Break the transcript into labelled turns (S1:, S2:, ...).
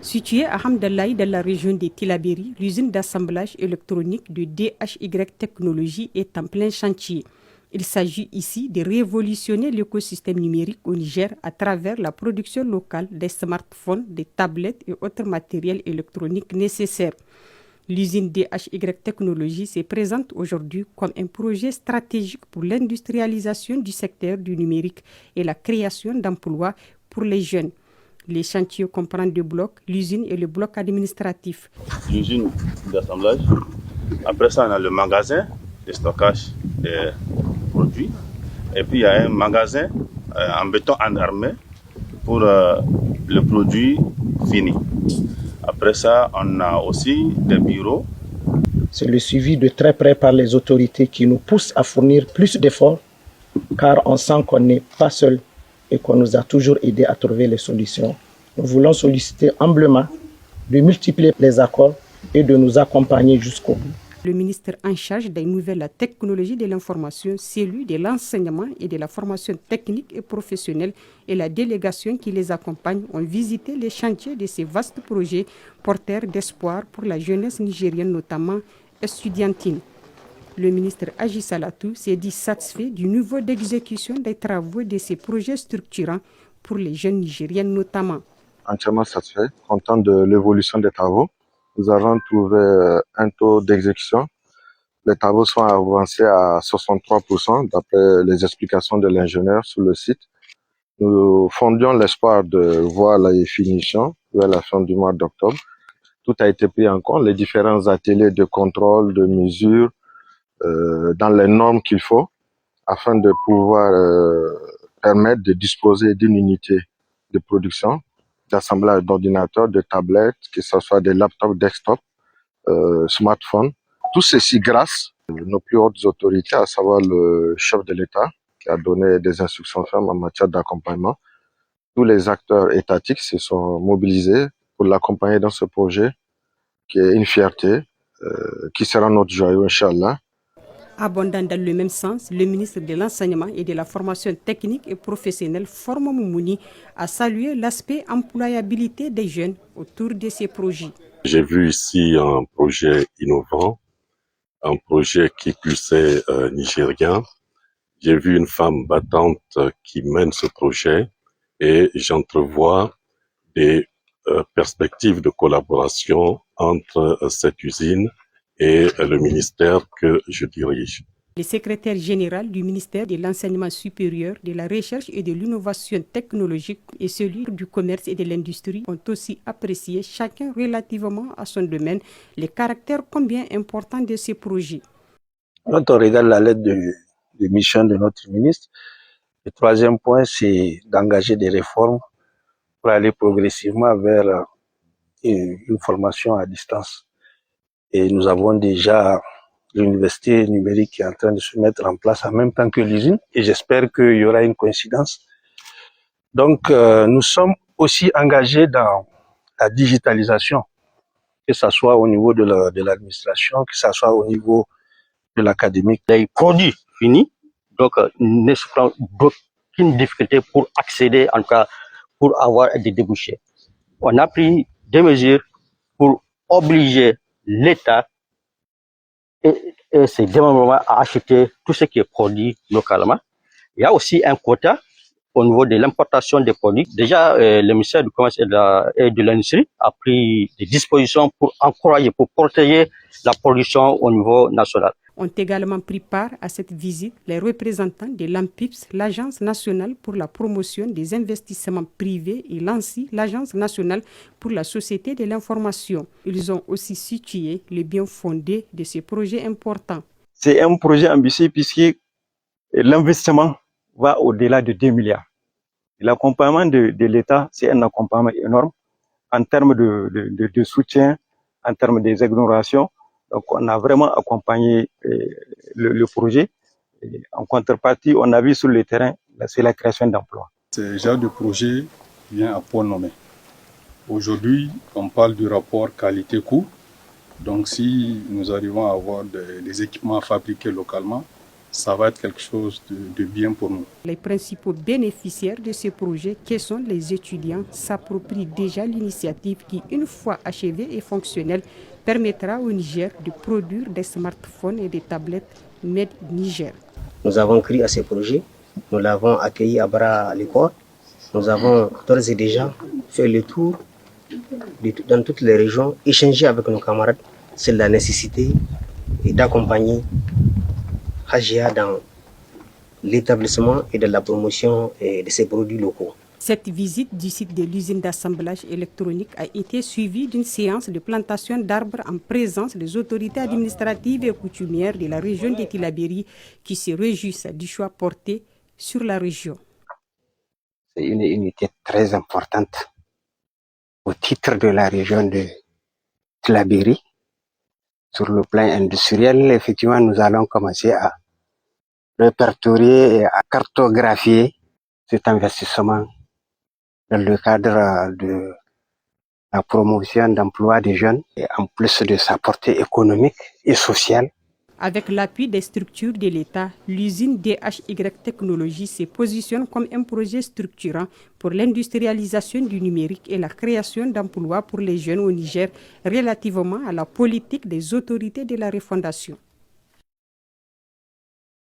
S1: Située à Hamdallahi dans la région de Tillabéri, l'usine d'assemblage électronique de DHY Technologies est en plein chantier. Il s'agit ici de révolutionner l'écosystème numérique au Niger à travers la production locale des smartphones, des tablettes et autres matériels électroniques nécessaires. L'usine DHY Technologies se présente aujourd'hui comme un projet stratégique pour l'industrialisation du secteur du numérique et la création d'emplois pour les jeunes. Les chantiers comprennent deux blocs, l'usine et le bloc administratif.
S2: L'usine d'assemblage. Après ça, on a le magasin de stockage des produits. Et puis, il y a un magasin en béton enarmé pour le produit fini. Après ça, on a aussi des bureaux.
S3: C'est le suivi de très près par les autorités qui nous pousse à fournir plus d'efforts, car on sent qu'on n'est pas seul et qu'on nous a toujours aidés à trouver les solutions. Nous voulons solliciter humblement de multiplier les accords et de nous accompagner jusqu'au bout.
S1: Le ministre en charge des nouvelles technologies de l'information, celui de l'enseignement et de la formation technique et professionnelle et la délégation qui les accompagne ont visité les chantiers de ces vastes projets porteurs d'espoir pour la jeunesse nigérienne, notamment estudiantine. Le ministre Aji Salatou s'est dit satisfait du niveau d'exécution des travaux de ces projets structurants pour les jeunes nigériennes notamment.
S4: Entièrement satisfait, content de l'évolution des travaux. Nous avons trouvé un taux d'exécution. Les travaux sont avancés à 63% d'après les explications de l'ingénieur sur le site. Nous fondions l'espoir de voir la finition vers la fin du mois d'octobre. Tout a été pris en compte, les différents ateliers de contrôle, de mesure, dans les normes qu'il faut, afin de pouvoir permettre de disposer d'une unité de production, d'assemblage d'ordinateurs, de tablettes, que ce soit des laptops, desktop, smartphones. Tout ceci grâce à nos plus hautes autorités, à savoir le chef de l'État, qui a donné des instructions fermes en matière d'accompagnement. Tous les acteurs étatiques se sont mobilisés pour l'accompagner dans ce projet, qui est une fierté, qui sera notre joyau, Inch'Allah.
S1: Abondant dans le même sens, le ministre de l'Enseignement et de la Formation technique et professionnelle, Formo Moumouni, a salué l'aspect employabilité des jeunes autour de ces projets.
S5: J'ai vu ici un projet innovant, un projet qui plus est nigérien. J'ai vu une femme battante qui mène ce projet et j'entrevois des perspectives de collaboration entre cette usine et le ministère que je dirige.
S1: Le secrétaire général du ministère de l'Enseignement supérieur, de la Recherche et de l'Innovation technologique et celui du Commerce et de l'Industrie ont aussi apprécié, chacun relativement à son domaine, les caractères combien importants de ces projets.
S3: Quand on regarde la lettre de mission de notre ministre, le troisième point, c'est d'engager des réformes pour aller progressivement vers une formation à distance. Et nous avons déjà l'université numérique qui est en train de se mettre en place en même temps que l'usine. Et j'espère qu'il y aura une coïncidence. Donc, nous sommes aussi engagés dans la digitalisation, que ce soit au niveau de l'administration, que ce soit au niveau de l'académique.
S6: Les produits finis, donc ne se prend aucune difficulté pour accéder, en tout cas, pour avoir des débouchés. On a pris des mesures pour obliger l'État et ses démembrements à acheter tout ce qui est produit localement. Il y a aussi un quota au niveau de l'importation des produits. Déjà, le ministère du Commerce et de l'Industrie a pris des dispositions pour encourager, pour protéger la production au niveau national.
S1: Ont également pris part à cette visite les représentants de l'ANPIPS, l'Agence nationale pour la promotion des investissements privés, et l'ANSI, l'Agence nationale pour la société de l'information. Ils ont aussi situé le bien fondé de ces projets importants.
S7: C'est un projet ambitieux puisque l'investissement va au-delà de 2 milliards. L'accompagnement de l'État, c'est un accompagnement énorme en termes de soutien, en termes des exonérations. Donc, on a vraiment accompagné le projet. Et en contrepartie, on a vu sur le terrain, c'est la création d'emplois.
S8: Ce genre de projet vient à point nommé. Aujourd'hui, on parle du rapport qualité-coût. Donc, si nous arrivons à avoir des équipements fabriqués localement, ça va être quelque chose de bien pour nous.
S1: Les principaux bénéficiaires de ce projet, qui sont les étudiants, s'approprient déjà l'initiative qui, une fois achevée et fonctionnelle, permettra au Niger de produire des smartphones et des tablettes Made Niger.
S9: Nous avons cru à ce projet, nous l'avons accueilli à bras le corps. Nous avons d'ores et déjà fait le tour dans toutes les régions, échangé avec nos camarades sur la nécessité d'accompagner Hajia dans l'établissement et de la promotion de ces produits locaux.
S1: Cette visite du site de l'usine d'assemblage électronique a été suivie d'une séance de plantation d'arbres en présence des autorités administratives et coutumières de la région de Tillabéri qui se réjouissent du choix porté sur la région.
S10: C'est une unité très importante au titre de la région de Tillabéri. Sur le plan industriel, effectivement, nous allons commencer à répertorier et à cartographier cet investissement dans le cadre de la promotion d'emploi des jeunes et en plus de sa portée économique et sociale.
S1: Avec l'appui des structures de l'État, l'usine DHY Technologies se positionne comme un projet structurant pour l'industrialisation du numérique et la création d'emplois pour les jeunes au Niger relativement à la politique des autorités de la refondation.